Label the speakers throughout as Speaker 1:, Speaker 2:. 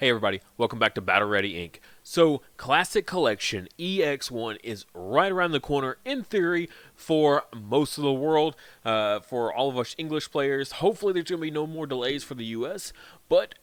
Speaker 1: Hey everybody, welcome back to Battle Ready Inc. So, Classic Collection EX1 is right around the corner, in theory, for most of the world, for all of us English players. Hopefully there's going to be no more delays for the US, but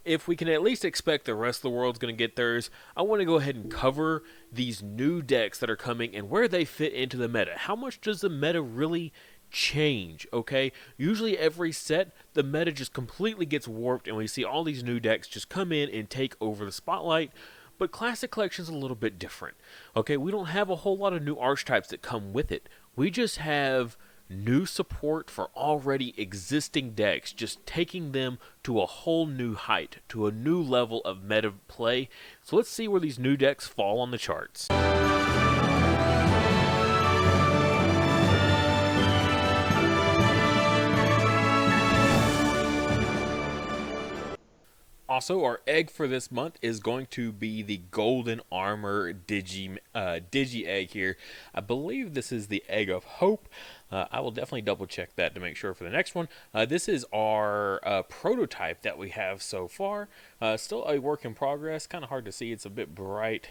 Speaker 1: if we can at least expect the rest of the world's going to get theirs, I want to go ahead and cover these new decks that are coming and where they fit into the meta. How much does the meta really change? Okay, usually every set the meta just completely gets warped and we see all these new decks just come in and take over the spotlight. But Classic Collection is a little bit different. Okay, we don't have a whole lot of new archetypes that come with it. We just have new support for already existing decks, just taking them to a whole new height, to a new level of meta play. So let's see where these new decks fall on the charts. Also, our egg for this month is going to be the Golden Armor Digi Egg here. I believe this is the Egg of Hope. I will definitely double check that to make sure for the next one. This is our prototype that we have so far. Still a work in progress. Kind of hard to see. It's a bit bright.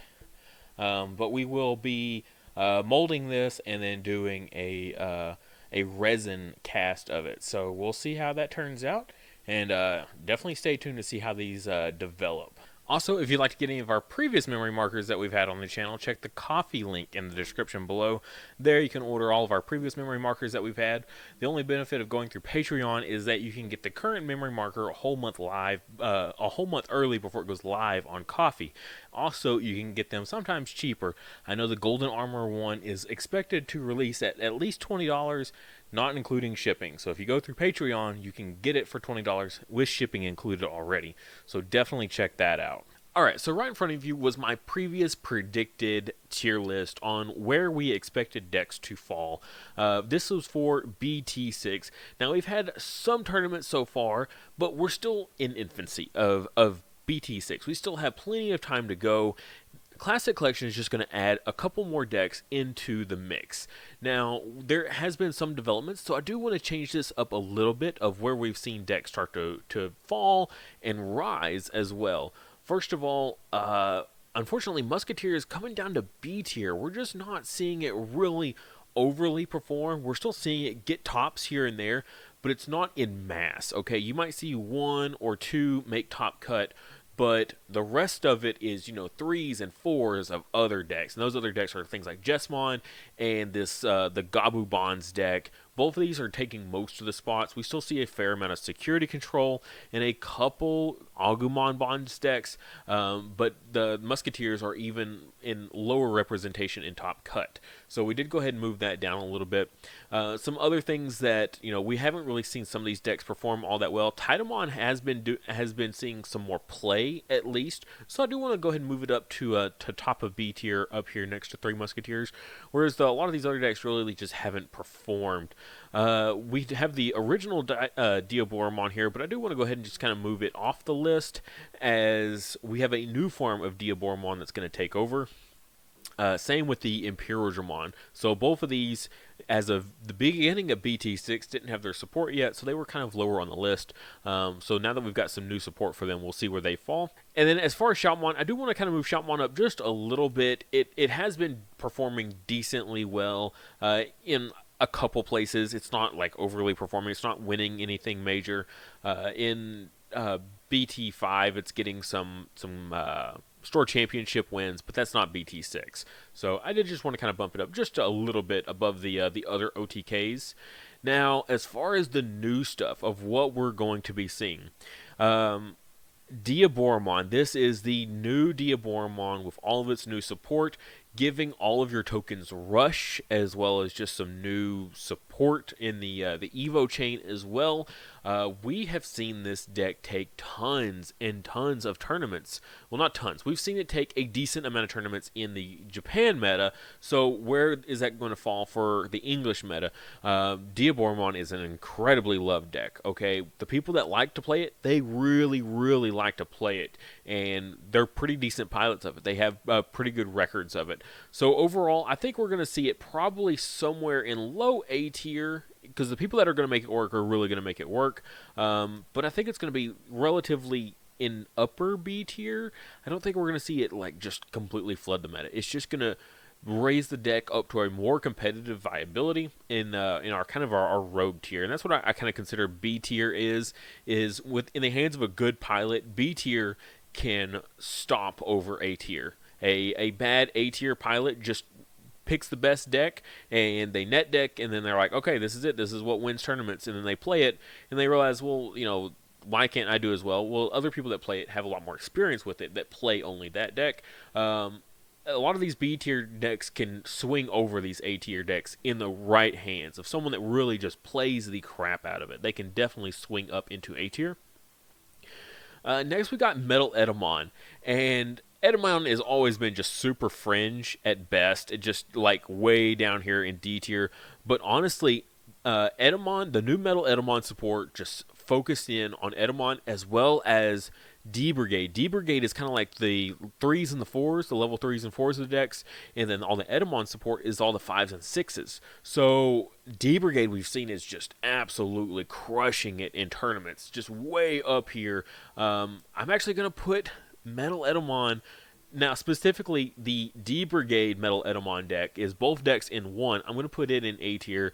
Speaker 1: But we will be molding this and then doing a resin cast of it. So we'll see how that turns out. And definitely stay tuned to see how these develop. Also, if you'd like to get any of our previous memory markers that we've had on the channel, check the coffee link in the description below. There you can order all of our previous memory markers that we've had. The only benefit of going through Patreon is that you can get the current memory marker a whole month early before it goes live on Coffee. Also, you can get them sometimes cheaper. I know the Golden Armor one is expected to release at least $20, not including shipping. So if you go through Patreon, you can get it for $20 with shipping included already. So definitely check that out. Alright, so right in front of you was my previous predicted tier list on where we expected decks to fall. This was for BT6. Now, we've had some tournaments so far, but we're still in infancy of BT6. We still have plenty of time to go. Classic Collection is just going to add a couple more decks into the mix. Now, there has been some developments, so I do want to change this up a little bit of where we've seen decks start to fall and rise as well. First of all, unfortunately, Musketeer is coming down to B tier. We're just not seeing it really overly perform. We're still seeing it get tops here and there, but it's not in mass. Okay, you might see one or two make top cut, but the rest of it is, 3s and 4s of other decks. And those other decks are things like Jesmon and this the Gabu Bonds deck. Both of these are taking most of the spots. We still see a fair amount of security control and a couple Agumon Bonds decks, but the Musketeers are even in lower representation in top cut. So we did go ahead and move that down a little bit. Some other things that we haven't really seen some of these decks perform all that well. Titamon has been seeing some more play at least, so I do want to go ahead and move it up to top of B tier up here next to 3 Musketeers. Whereas a lot of these other decks really just haven't performed. We have the original Diaboromon here, but I do want to go ahead and just kind of move it off the list as we have a new form of Diaboromon that's going to take over. Same with the Imperialdramon. So both of these, as of the beginning of BT6, didn't have their support yet, so they were kind of lower on the list. So now that we've got some new support for them, we'll see where they fall. And then as far as Shoutmon, I do want to kind of move Shoutmon up just a little bit. It has been performing decently well in a couple places. It's not like overly performing. It's not winning anything major. In BT5, it's getting some store championship wins, but that's not BT6. So I did just want to kind of bump it up just a little bit above the other OTKs. Now, as far as the new stuff of what we're going to be seeing, Diaboromon. This is the new Diaboromon with all of its new support, giving all of your tokens rush, as well as just some new support in the Evo chain as well. We have seen this deck take tons and tons of tournaments. Well, not tons. We've seen it take a decent amount of tournaments in the Japan meta. So where is that going to fall for the English meta? Diaboromon is an incredibly loved deck. Okay, the people that like to play it, they really, really like to play it, and they're pretty decent pilots of it. They have pretty good records of it. So overall, I think we're going to see it probably somewhere in low A tier, because the people that are going to make it work are really going to make it work. But I think it's going to be relatively in upper B tier, I don't think we're going to see it like just completely flood the meta. It's just going to raise the deck up to a more competitive viability in our kind of our rogue tier, and that's what I kind of consider B tier is with in the hands of a good pilot. B tier can stomp over A tier. A bad A tier pilot just picks the best deck and they net deck, and then they're like, okay, this is it, this is what wins tournaments, and then they play it and they realize, well, why can't I do as well? Well, other people that play it have a lot more experience with it that play only that deck. A lot of these B tier decks can swing over these A tier decks in the right hands of someone that really just plays the crap out of it. They can definitely swing up into A tier. Next, we got Metal Edemond, and Edemond has always been just super fringe at best. It just like way down here in D tier. But honestly, Edemond, the new Metal Edemond support, just focused in on Edemond as well as D Brigade. D Brigade is kind of like the 3s and the 4s, the level 3s and 4s of the decks, and then all the Edemond support is all the 5s and 6s. So D Brigade we've seen is just absolutely crushing it in tournaments, just way up here. I'm actually going to put Metal Edemond. Now, specifically, the D Brigade Metal Edemond deck is both decks in one. I'm going to put it in A tier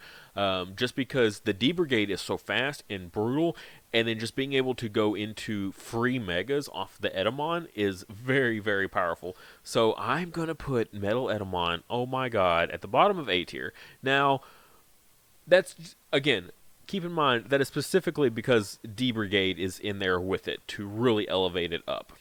Speaker 1: just because the D Brigade is so fast and brutal, and then just being able to go into free megas off the Edemond is very, very powerful. So I'm going to put Metal Edemond, oh my god, at the bottom of A tier. Now, that's, again, keep in mind that is specifically because D Brigade is in there with it to really elevate it up.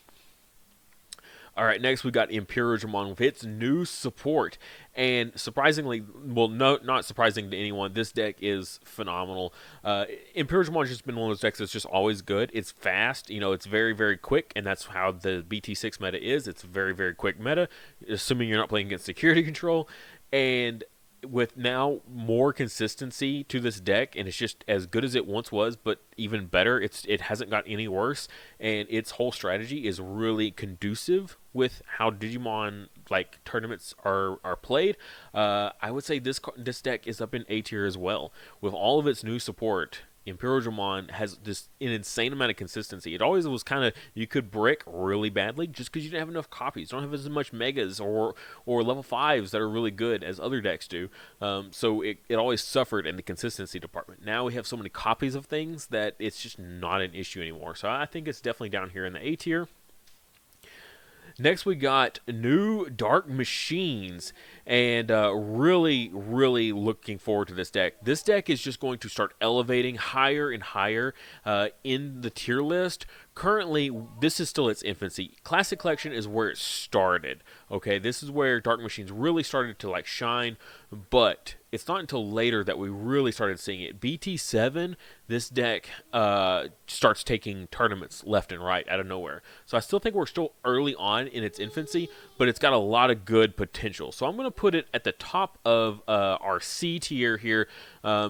Speaker 1: All right, next we got Diaboromon with its new support, and surprisingly, well, no, not surprising to anyone, this deck is phenomenal. Diaboromon has just been one of those decks that's just always good. It's fast, it's very, very quick, and that's how the BT6 meta is. It's very, very quick meta, assuming you're not playing against security control, and with now more consistency to this deck, and it's just as good as it once was, but even better. It hasn't got any worse, and its whole strategy is really conducive with how Digimon like tournaments are played. I would say this deck is up in A tier as well with all of its new support. Diaboromon has just an insane amount of consistency. It always was kind of, you could brick really badly just because you didn't have enough copies. You don't have as much megas or level 5s that are really good as other decks do. So it always suffered in the consistency department. Now we have so many copies of things that it's just not an issue anymore. So I think it's definitely down here in the A tier. Next, we got new Dark Machines, and really, really looking forward to this deck. This deck is just going to start elevating higher and higher in the tier list. Currently, this is still its infancy. Classic Collection is where it started. Okay, this is where Dark Machines really started to like shine, but it's not until later that we really started seeing it. BT7, this deck starts taking tournaments left and right out of nowhere. So I still think we're still early on in its infancy, but it's got a lot of good potential. So I'm going to put it at the top of our C tier here,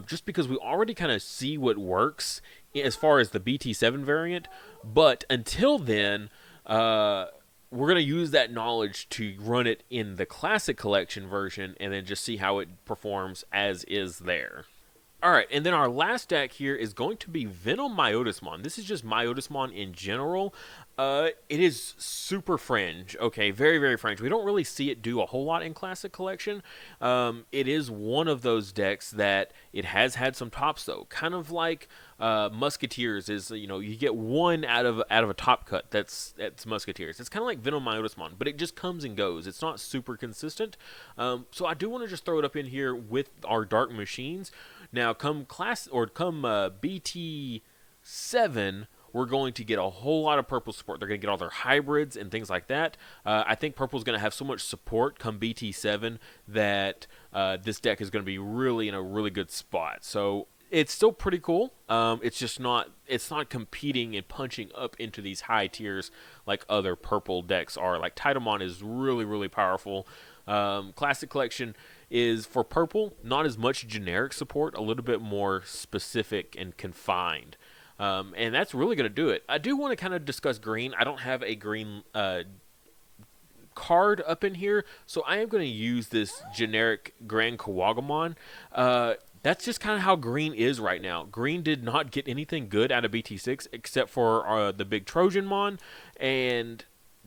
Speaker 1: just because we already kind of see what works as far as the BT7 variant. But until then, we're going to use that knowledge to run it in the Classic Collection version and then just see how it performs as is there. Alright, and then our last deck here is going to be Venom Myotismon. This is just Myotismon in general. It is super fringe, okay, very, very fringe. We don't really see it do a whole lot in Classic Collection. It is one of those decks that it has had some tops, though. Kind of like Musketeers is, you get one out of a top cut that's Musketeers. It's kind of like Venom Myotismon, but it just comes and goes. It's not super consistent. So I do want to just throw it up in here with our Dark Machines. Now, come BT7, we're going to get a whole lot of purple support. They're going to get all their hybrids and things like that. I think purple's going to have so much support come BT7 that this deck is going to be really in a really good spot. So it's still pretty cool. It's not competing and punching up into these high tiers like other purple decks are. Like Untitled is really, really powerful. Classic Collection is, for purple, not as much generic support, a little bit more specific and confined. And that's really going to do it. I do want to kind of discuss green. I don't have a green card up in here, so I am going to use this generic Grand Kawagamon. that's just kind of how Green is right now. Green did not get anything good out of BT6 except for the big Trojanmon, and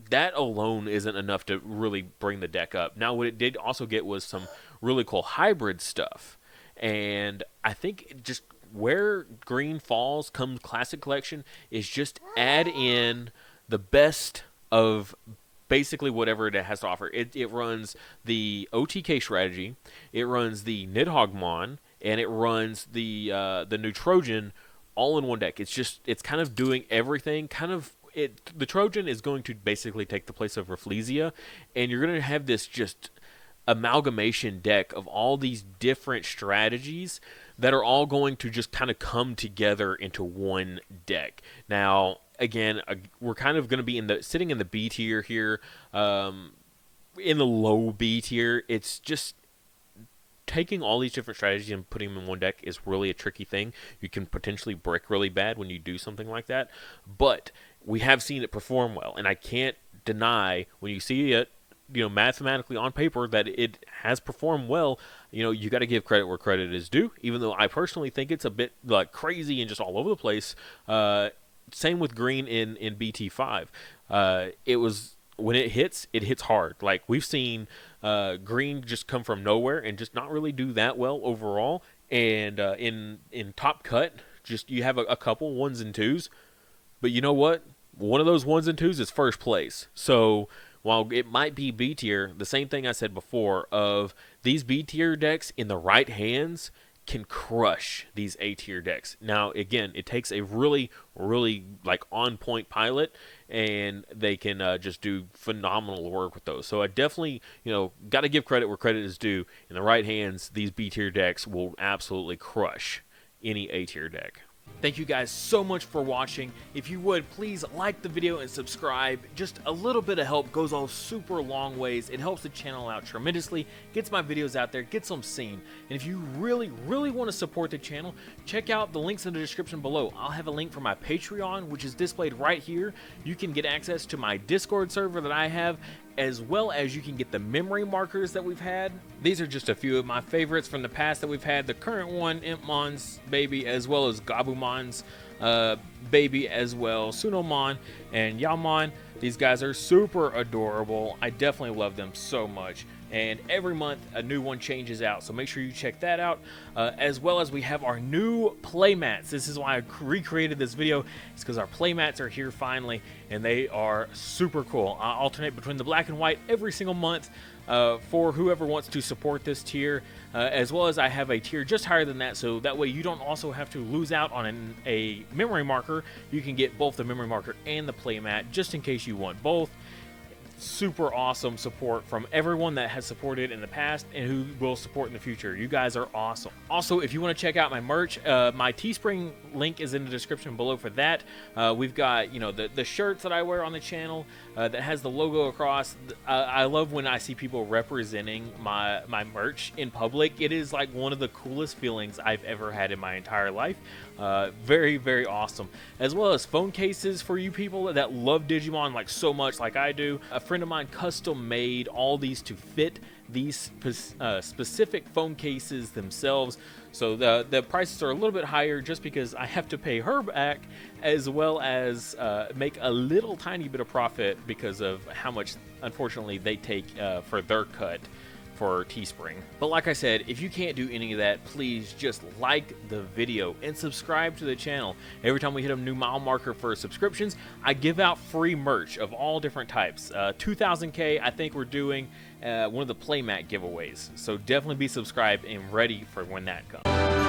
Speaker 1: that alone isn't enough to really bring the deck up. Now, what it did also get was some really cool hybrid stuff, and I think just where Green falls come Classic Collection is just add in the best of basically whatever it has to offer. It runs the OTK strategy, it runs the Nidhoggmon, and it runs the new Trojan all in one deck. It's kind of doing everything. The Trojan is going to basically take the place of Rafflesia, and you're going to have this just amalgamation deck of all these different strategies that are all going to just kind of come together into one deck. Now, again, we're kind of going to be sitting in the B tier here, in the low B tier. It's just taking all these different strategies and putting them in one deck is really a tricky thing. You can potentially brick really bad when you do something like that, but we have seen it perform well, and I can't deny when you see it, mathematically on paper that it has performed well. You got to give credit where credit is due, even though I personally think it's a bit like crazy and just all over the place. Same with Green in BT5. It was, when it hits hard. Like, we've seen Green just come from nowhere and just not really do that well overall. And in Top Cut, just you have a couple ones and twos, but you know what? One of those ones and twos is first place. So while it might be B tier, the same thing I said before of these B tier decks in the right hands can crush these A tier decks. Now, again, it takes a really, really like on point pilot, and they can just do phenomenal work with those. So I definitely, got to give credit where credit is due. In the right hands, these B tier decks will absolutely crush any A tier deck. Thank you guys so much for watching. If you would, please like the video and subscribe. Just a little bit of help goes a super long ways. It helps the channel out tremendously, gets my videos out there, gets them seen. And if you really, really want to support the channel, check out the links in the description below. I'll have a link for my Patreon, which is displayed right here. You can get access to my Discord server that I have, as well as you can get the memory markers that we've had. These are just a few of my favorites from the past that we've had. The current one, Impmon's baby, as well as Gabumon's baby as well, Sunomon and Yamon. These guys are super adorable. I definitely love them so much. And every month a new one changes out, so make sure you check that out. As well as we have our new playmats. This is why I recreated this video. It's because our playmats are here finally, and they are super cool. I alternate between the black and white every single month for whoever wants to support this tier, as well as I have a tier just higher than that, so that way you don't also have to lose out on a memory marker. You can get both the memory marker and the playmat just in case you want both. Super awesome support from everyone that has supported in the past and who will support in the future. You guys are awesome. Also, if you want to check out my merch, my Teespring link is in the description below for that. We've got, the shirts that I wear on the channel that has the logo across. I love when I see people representing my merch in public. It is like one of the coolest feelings I've ever had in my entire life. Very, very awesome. As well as phone cases for you people that love Digimon like so much like I do. A friend of mine custom made all these to fit these specific phone cases themselves. So the prices are a little bit higher just because I have to pay her back, as well as make a little tiny bit of profit because of how much, unfortunately, they take for their cut for Teespring. But like I said, if you can't do any of that, please just like the video and subscribe to the channel. Every time we hit a new mile marker for subscriptions, I give out free merch of all different types. 2000K, I think we're doing one of the playmat giveaways. So definitely be subscribed and ready for when that comes.